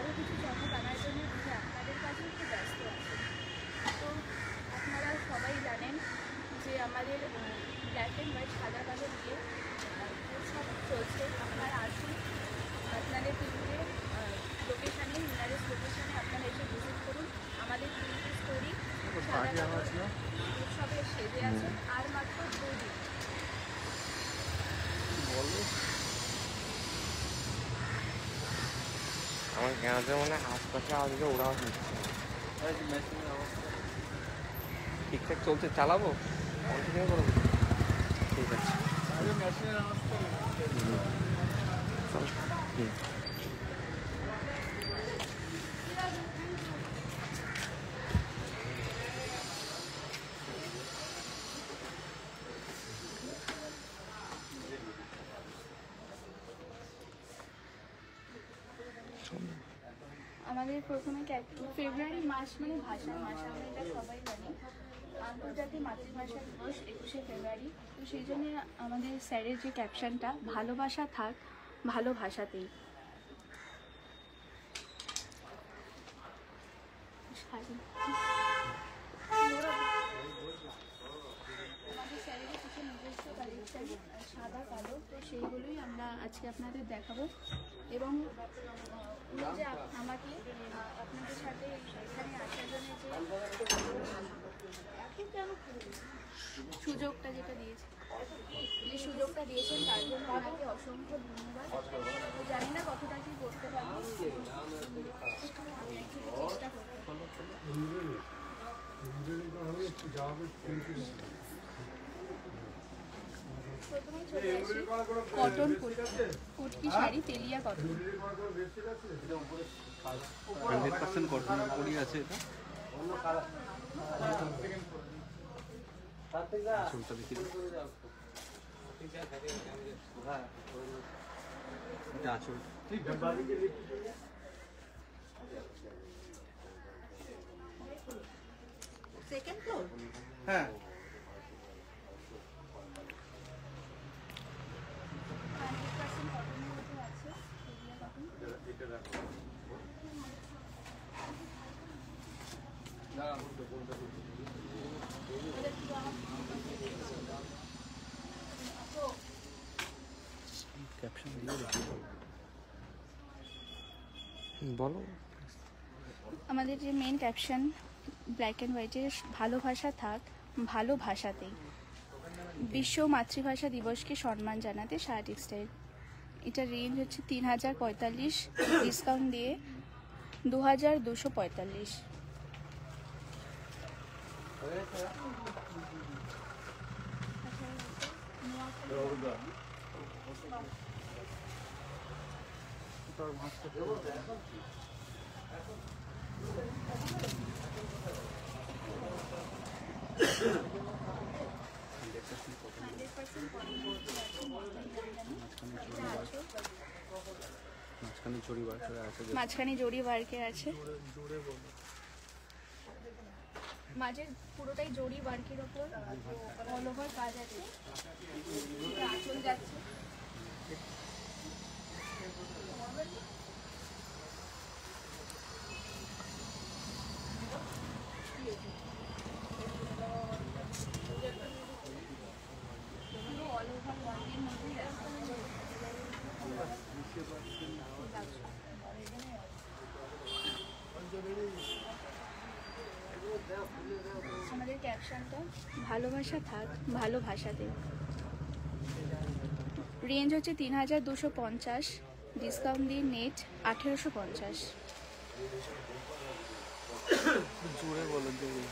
আরও কিছু চমক আনার জন্য তিনি আপনাদের কাছে একটু ব্যস্ত আছেন। তো আপনারা সবাই জানেন যে আমাদের ব্ল্যাক অ্যান্ড হোয়াইট সাদা কালো দিয়ে উৎসব চলছে। আপনারা আসুন, আপনাদের তিনটে লোকেশানে, নিয়ারেস্ট লোকেশানে আপনারা এসে ভিজিট করুন। আমাদের তিনটে স্টোরি সাদা কালো উৎসবে সেজে আছে আর মাত্র 2 দিন। আমার কেনাতে মনে হয় আশপাশে আজকে ওরাও হচ্ছে ঠিকঠাক চলছে, চালাবো কন্টিনিউ করবো। ঠিক আছে আমাদের প্রথমে ফেব্রুয়ারি মাস মানে ভাষার মাস, আমরা এটা সবাই জানি। আন্তর্জাতিক মাতৃভাষা দিবস 21শে ফেব্রুয়ারি। তো সেই জন্য আমাদের স্যারের যে ক্যাপশনটা, ভালোবাসা থাক ভালো ভাষাতেই। আমাদের স্যারের কিছু নিজস্ব কালেকশন সাদা কালো, তো সেইগুলোই আমরা আজকে আপনাদের দেখাবো। এবং উনি যে আমাকে আপনাদের সাথে এখানে আসার জন্য যে সুযোগটা যেটা দিয়েছে, যে সুযোগটা দিয়েছেন তার জন্য ওনাকে অসংখ্য ধন্যবাদ। জানি না কতটা কি করতে পারবো, চেষ্টা করবো। প্রথমেই চলে আসি কটন কুটকি শাড়ি, তেলিয়া কটন। 100% কটন পরি আছে এটা। চুলটা দেখি আঁচল সেকেন্ড ফ্লোর। হ্যাঁ ক্যাপশন দিয়ে বলো। আমাদের যে মেন ক্যাপশন ব্ল্যাক অ্যান্ড হোয়াইটের, ভালোবাসা থাক ভালো ভাষাতেই। বিশ্ব মাতৃভাষা দিবসকে সম্মান জানাতে সারা টেক্সটাইল। এটার রেঞ্জ হচ্ছে 3045, ডিসকাউন্ট দিয়ে 2245। মাঝখানে জড়ি ওয়ার্কের আছে, মাঝের পুরোটাই জড়ি ওয়ার্কের ওপর অল ওভার কাজ আছে। আঁচল যাচ্ছে, অল ওভার ওয়ার্কের মধ্যেই আছে। আমাদের ক্যাপশনটা ভালোবাসা থাক ভালো ভাষাতে। রেঞ্জ হচ্ছে 3250, ডিসকাউন্ট দিয়ে নেট 1850। জোরে বলো জোরে।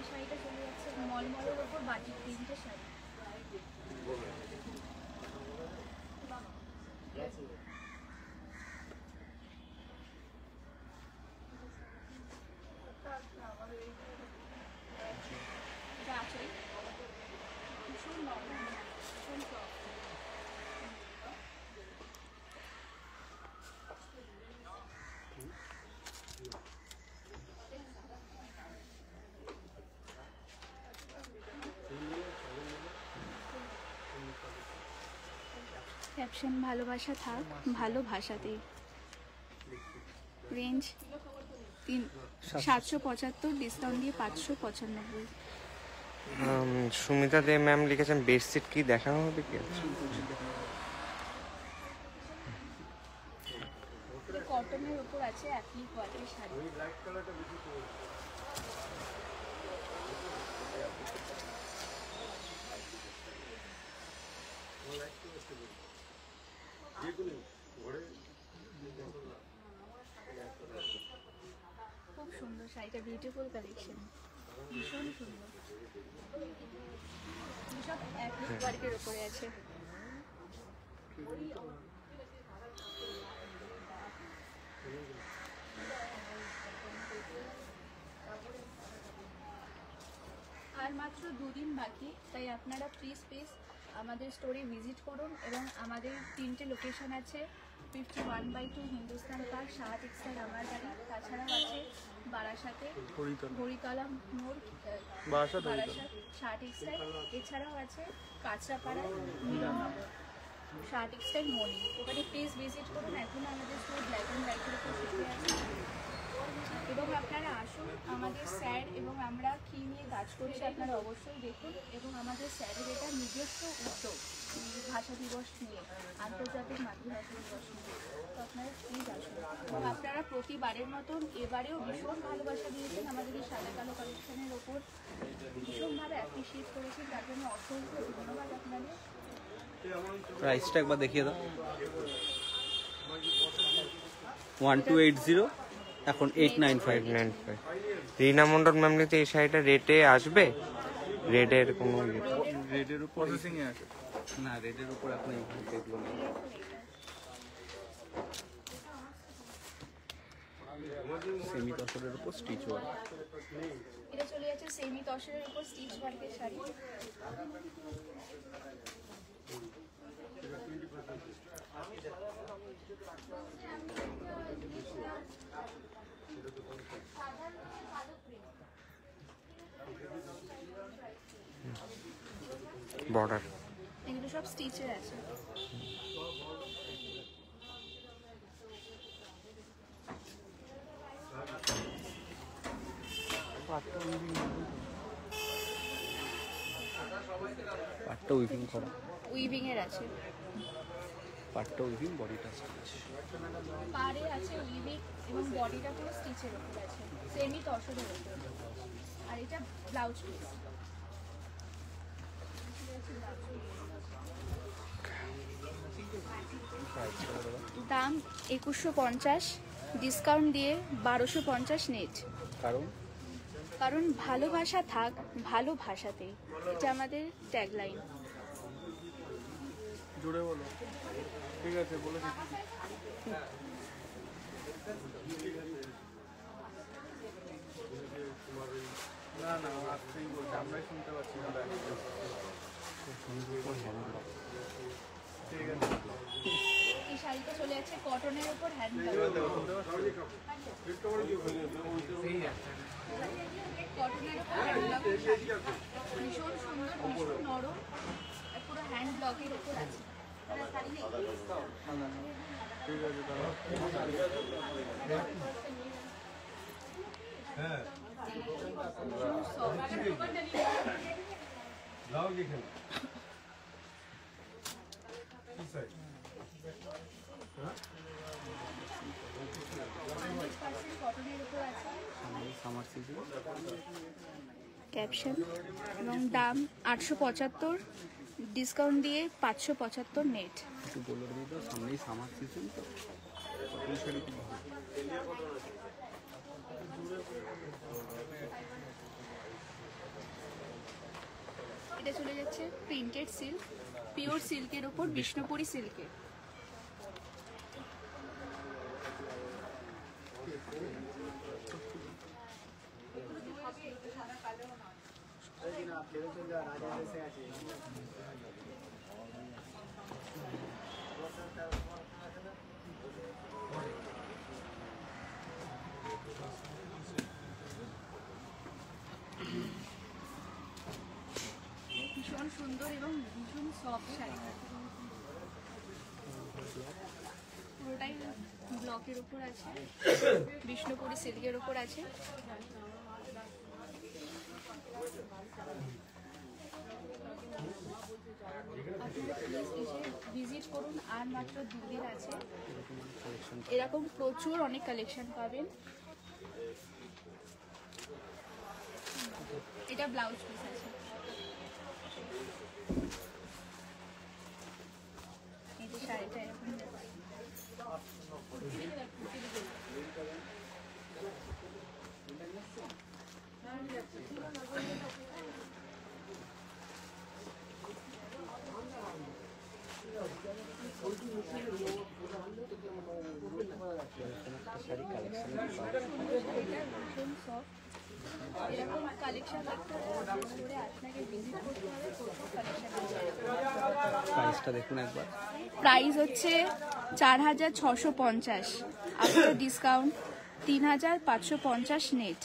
শাড়িটা চলে যাচ্ছে মলমলের ওপর বাটিক প্রিন্টের শাড়ি। ভীষণ নরম, ভীষণ সফট। ক্যাপশন ভালোবাসা থাক ভালো ভাষাতেই। রেঞ্জ 775, ডিসকাউন্ট দিয়ে 595। সুমিতা দে ম্যাম লিখেছেন বেডশিট কি দেখানো হবে কি? কটনের উপর আছে অ্যাপ্লিক ওয়ার্কের শাড়ি। খুব সুন্দর শাড়িটা, বিউটিফুল কালেকশন, ভীষণ সুন্দর। সব অ্যাপ্লিক ওয়ার্কের উপরে আছে। আর মাত্র 2 দিন বাকি, তাই আপনারা প্লিজ আমাদের স্টোরে ভিজিট করুন। এবং আমাদের 3টে লোকেশন আছে, 51/2 হিন্দুস্তান পার্ক, শাহ টেক্সটাইল আমার বাড়ি, তাছাড়াও আছে বারাসাতে হরিতলা মোড়, বারাসাত শাহ টেক্সটাইল, এছাড়াও আছে কাঁচরাপাড়া মিলননগর শাহ টেক্সটাইল মনি। ওখানে প্লিজ ভিজিট করুন। এখন আমাদের স্টোর ব্ল্যাক অ্যান্ড হোয়াইটের উপর শিখে আছে। এবং আপনারা আসুন, আমাদের স্যার এবং আমরা কী নিয়ে কাজ করছি আপনারা অবশ্যই দেখুন। এবং আমাদের স্যারের এটা নিজস্ব উদ্যোগ ভাষা দিবস নিয়ে, আন্তর্জাতিক মাতৃভাষা দিবস নিয়ে। তো আপনারা প্লিজ আসুন। এবং আপনারা প্রতিবারের মতন এবারেও ভীষণ ভালোবাসা দিয়েছেন আমাদের এই সাদা কালো কালেকশনের ওপর, ভীষণভাবে অ্যাপ্রিসিয়েট করেছেন, তার জন্য অসংখ্য ধন্যবাদ আপনাদের। প্রাইসটা একবার দেখিয়ে দাও। 1280, এখন 895। রিনা মন্ডল ম্যাম নিতে এই শাড়িটা রেটে আসবে? রেডের কোনো রেডের উপর প্রসেসিং এ আছে না, রেডের উপর এখন দেখবো না। সেমি তসরের উপর স্টিচ ওয়ার্ক। এটা চলে যাচ্ছে সেমি তসরের উপর স্টিচ ওয়ার্কের শাড়ি। বর্ডার এগুলো সব স্টিচের আছে। পাটটা উইভিং করা, উইভিং এর আছে, পাটটা উইভিং, বডিটা স্টিচ। পাড়ে আছে উইভিং এবং বডিটা পুরো স্টিচের উপর আছে, সেমি তসরের উপর। আর এটা ব্লাউজ পিস। দাম 2150, ডিসকাউন্ট দিয়ে 1250 নেট। কারণ ভালোবাসা থাক ভালো ভাষাতেই, এটা আমাদের ট্যাগলাইন। জোরে বলো। ঠিক আছে, বলে দিচ্ছি। না না, আপনি বলতে আমরাই শুনতে পাচ্ছি না। ঠিক আছে। এই শাড়িটা চলে যাচ্ছে কটনের উপর হ্যান্ড ব্লক। কটনের উপর হ্যান্ড ব্লকের শাড়ি, ভীষণ সুন্দর, ভীষণ নরম, পুরো হ্যান্ড ব্লকের উপর আছে। ক্যাপশন এবং দাম 875, ডিসকাউন্ট দিয়ে 575 নেট। একটু বলে দিয়ে দাও, সামনেই সামার সিজন তো। এটা চলে যাচ্ছে প্রিন্টেড সিল্ক, পিওর সিল্কের উপর বিষ্ণুপুরি সিল্কের। ভীষণ সুন্দর এবং ভীষণ সফট শাড়ি। পুরোটাই ব্লকের উপর আছে, বিষ্ণুপুরি সিল্কের উপর আছে। আপনারা প্লিজ এসে ভিজিট করুন, আর মাত্র 2 দিন আছে। এরকম প্রচুর অনেক কালেকশন পাবেন। এটা ব্লাউজ পিস আছে, এই যে শাড়িটা এরকম এরকম কালেকশন দেখতে হলে আপনাকে ভিজিট করতে হবে। প্রচুর কালেকশন আছে। প্রাইসটা দেখুন একবার। প্রাইস হচ্ছে 4650, after discount 3550 net.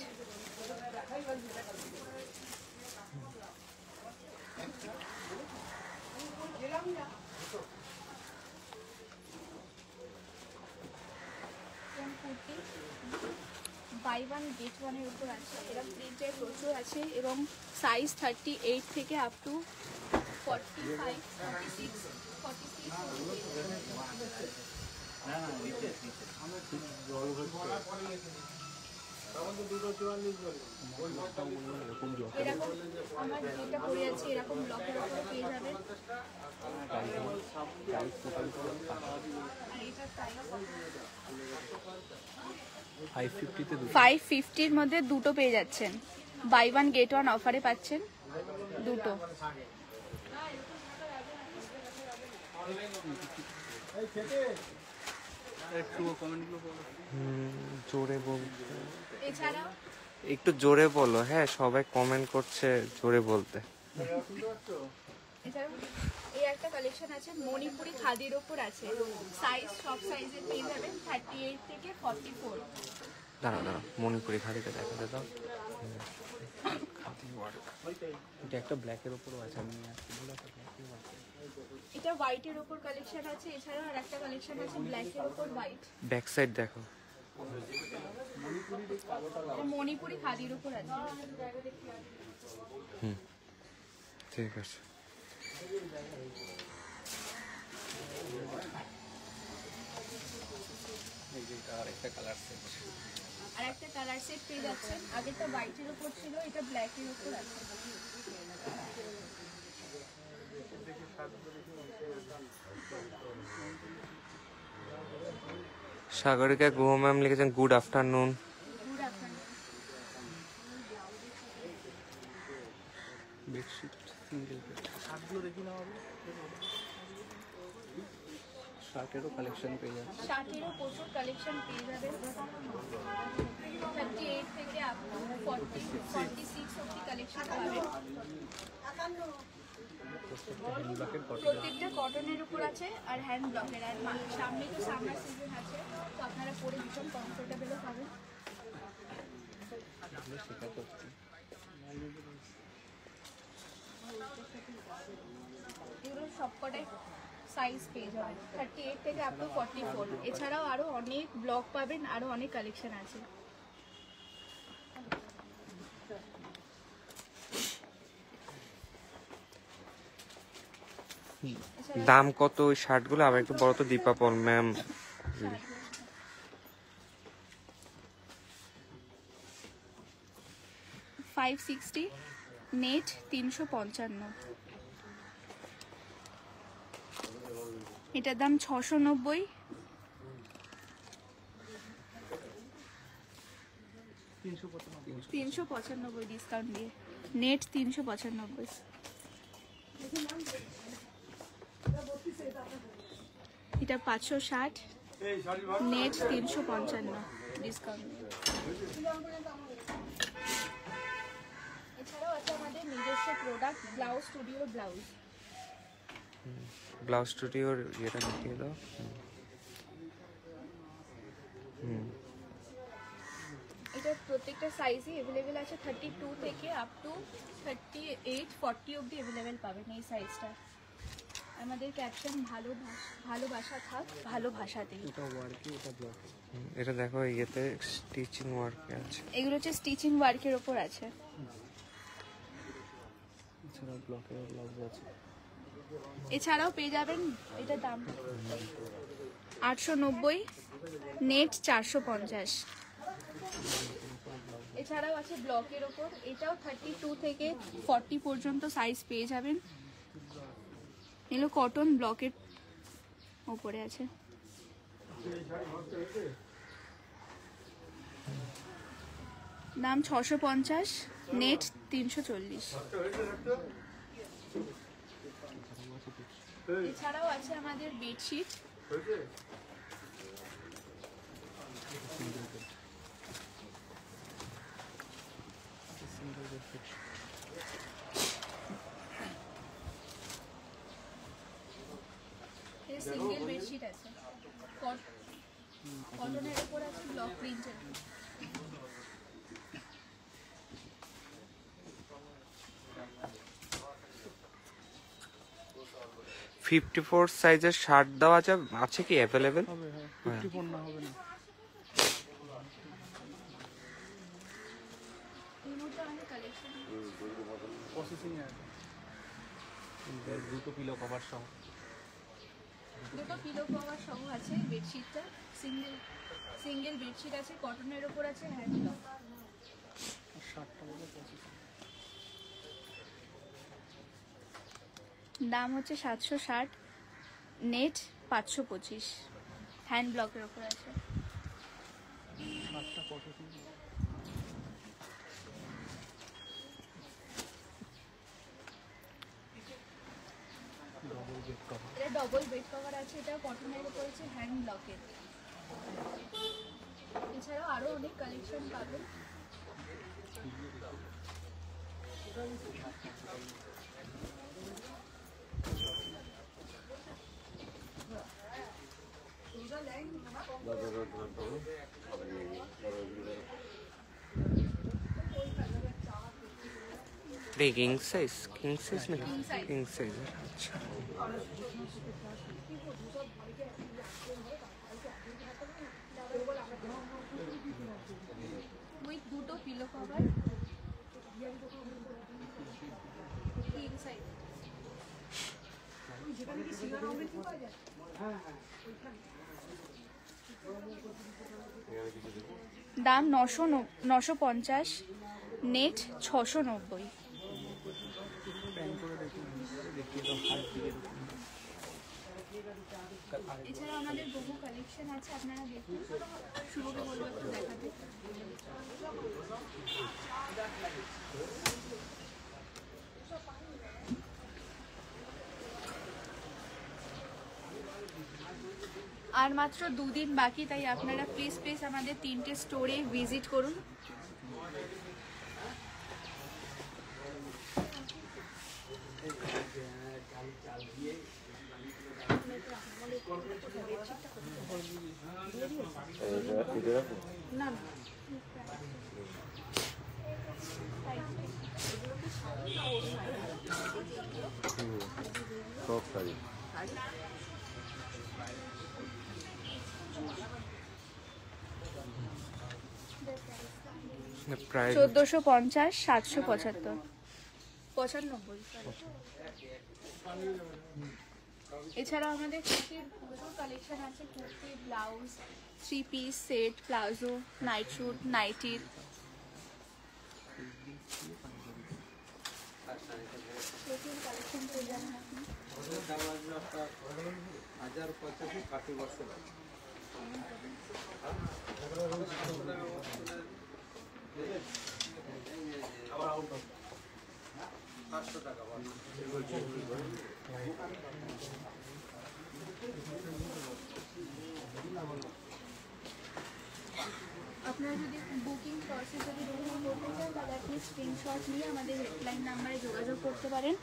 Buy one get ওয়ানের উপর আছে, এরকম প্রিন্টের প্রচুর আছে এবং সাইজ 38 থেকে আপ টু 45, 46, 46। এরকম আমার যেটা পরে আছে এরকম ব্লকের উপরে পেয়ে যাবেন। আর এটা প্রাইস 550-র মধ্যে দুটো পেয়ে যাচ্ছেন। বাই ওয়ান গেট ওয়ান অফারে পাচ্ছেন দুটো। জোরে বল, এছাড়াও একটু জোরে বলো। হ্যাঁ, সবাই কমেন্ট করছে জোরে বলতে। এছাড়াও এই একটা কালেকশন আছে, মণিপুরি খাদির ওপর আছে। সাইজ সব সাইজের পেয়ে যাবেন, 38 থেকে 44। দাঁড়া দাঁড়া, মণিপুরি খাদিটা দেখাতে দাও। এটা একটা ব্ল্যাকের উপরও আছে, আমি এটা হোয়াইটের ওপর কালেকশন আছে। এছাড়াও আর একটা কালেকশন আছে ব্ল্যাকের ওপর হোয়াইট। ব্যাক সাইড দেখো। মণিপুরি খাদির ওপর আছে। ঠিক আছে। আর একটা কালার সেট পেয়ে যাচ্ছেন। আগেরটা হোয়াইটের ওপর ছিল, এটা ব্ল্যাকের ওপর আছে। সাগরিকা গুহ ম্যাম লিখেছেন good afternoon. Good afternoon. Bedsheet single bed. শার্টগুলো দেখি না হবে। শার্টেরও কালেকশন পেয়ে যাচ্ছে। শার্টেরও প্রচুর কালেকশন পেয়ে যাবেন। 38 থেকে আপ টু 40, 46 অবধি কালেকশন পাবেন। প্রত্যেকটা কটনের উপর আছে আর হ্যান্ড ব্লকের। আর সামনে তো সামার সিজন আছে, তো আপনারা পরে ভীষণ কমফোর্টেবলও পাবেন। এগুলো সবকটাই সাইজ পেয়ে যাবেন, 38 থেকে আপ টু 44। এছাড়াও আরও অনেক ব্লক পাবেন, আরও অনেক কালেকশন আছে। দাম কত ওই শার্টগুলো? আবার একটু বড় তো দীপাপল ম্যাম। 560 নেট 355। এটার দাম 690। 395 ডিসকাউন্ট দিয়ে, নেট 395। এটা 560, নেট 355 ডিসকাউন্ট। এছাড়াও আছে আমাদের নিজস্ব product blouse studio blouse. Blouse স্টুডিওর ইয়েটা দেখিয়ে দাও। এটা প্রত্যেকটা সাইজই অ্যাভেলেবেল আছে, 32 থেকে আপ টু 38, 40 অবধি অ্যাভেলেবেল পাবেন এই সাইজটা। আমাদের ক্যাপশন ভালোবাসা থাক ভালোবাসাতেই। এটা দেখো ইয়েতে স্টিচিং ওয়ার্ক আছে। এগুলো হচ্ছে স্টিচিং ওয়ার্কের ওপর আছে। এছাড়াও পেয়ে যাবেন, এটার দাম 890, নেট 450। এছাড়াও আছে ব্লকের ওপর, এটাও 32 থেকে 40 পর্যন্ত সাইজ পেয়ে যাবেন। এগুলো কটন ব্লকের ওপরে আছে। দাম 650, নেট 340। এছাড়াও আছে আমাদের বেডশিট। সিঙ্গেল বেডশিট আছে, কটনের উপর আছে, ব্লক প্রিন্টের। 54 সাইজের শার্ট দেওয়া আছে কি অ্যাভেলেবেল? হবে, হ্যাঁ 54 না হবে না। এর মধ্যে অনেক কালেকশন প্রসেসিং এ আছে। দুটো পিলো কভার সহ। দুটো পিলো কভার সহ আছে বেডশিটটা। সিঙ্গেল বেডশিট আছে, কটনের উপর আছে, হ্যান্ড ব্লক। শার্টটা বলে প্রসেসিং। দাম হচ্ছে 760, নেট 525, হ্যান্ড ব্লকের ওপর আছে। শার্টটা প্রসেসিং। এটা ডবল বেড কভার আছে, এটা কটনের উপর আছে, হ্যান্ড ব্লকের। এছাড়াও আরো অনেক কালেকশন পাবেন। কিং সাইজ না কিং সাইজ। আচ্ছা উইথ দুটো পিলো কভার, কিং সাইজ। দাম 950, নেট 690। এছাড়া আমাদের বহু কালেকশন আছে, আপনারা দেখুন। শুভকে বলবো একটু দেখাতে। আর মাত্র 2 দিন বাকি, তাই আপনারা প্লিজ আমাদের 3টে স্টোরে ভিজিট করুন। প্রায় 1450, 775, 95। এছাড়াও আমাদের কুর্তির প্রচুর কালেকশন আছে। Kurti, blouse, 3 piece set, palazzo, night suit, নাইটির। প্রচুর কালেকশন পেয়ে যাবেন আপনি। আপনারা যদি বুকিং প্রসেস যদি বুকিং করতে চান, তাহলে আপনি স্ক্রিনশট নিয়ে আমাদের হেল্পলাইন নাম্বারে যোগাযোগ করতে পারেন।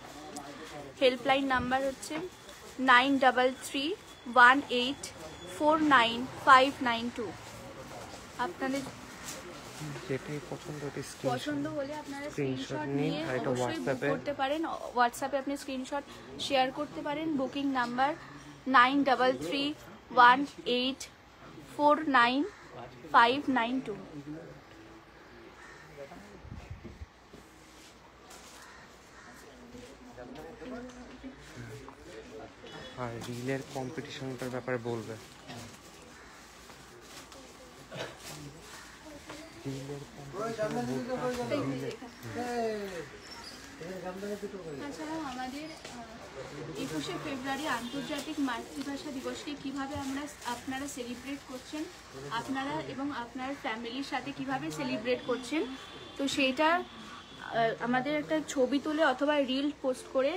হেল্পলাইন নাম্বার হচ্ছে 9331849592। আপনাদের যেটাই পছন্দ পছন্দ হলে আপনারা স্ক্রিনশট স্ক্রিনশট নিন নিয়ে আর এটা অবশ্যই বুক হোয়াটসঅ্যাপে করতে পারেন। হোয়াটসঅ্যাপে আপনি স্ক্রিনশট শেয়ার করতে পারেন। Booking number 9331849592। আর রিলের কম্পিটিশনটার ব্যাপারে বলবে। তাছাড়াও আমাদের 21শে ফেব্রুয়ারি আন্তর্জাতিক মাতৃভাষা দিবসকে কিভাবে আপনারা সেলিব্রেট করছেন, আপনারা এবং আপনার ফ্যামিলির সাথে কিভাবে সেলিব্রেট করছেন, তো সেইটা আমাদের একটা ছবি তুলে অথবা রিল পোস্ট করে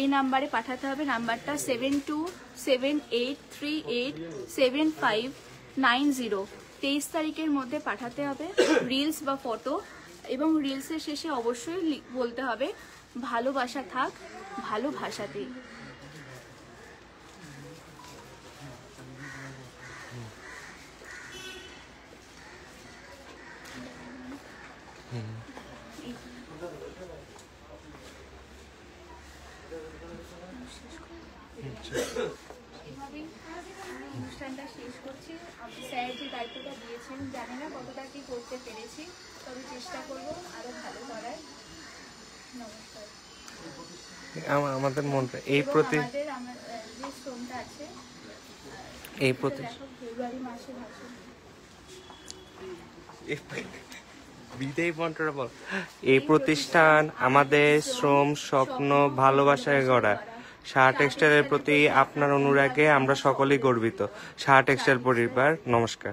এই নাম্বারে পাঠাতে হবে। নাম্বারটা 7278387590। 23 তারিখের মধ্যে পাঠাতে হবে রিলস বা ফটো, এবং রিলসের শেষে অবশ্যই বলতে হবে ভালোবাসা থাক ভালো ভাষাতেই। এভাবেই অনুষ্ঠানটা শেষ করছি। স্যার যে দায়িত্বটা দিয়েছেন জানি না কতটা কি করতে পেরেছি, তবে চেষ্টা করব আরো ভালো করার। নমস্কার। আমাদের মনটা এই এবং প্রতি আমাদের যে শ্রমটা আছে এই প্রতি ফেব্রুয়ারি মাসে ভাষণ এই প্রতিষ্ঠান আমাদের শ্রম স্বপ্ন ভালোবাসায় গড়া। সাহা টেক্সটাইলের প্রতি আপনার অনুরাগে আমরা সকলেই গর্বিত। সাহা টেক্সটাইল পরিবার, নমস্কার।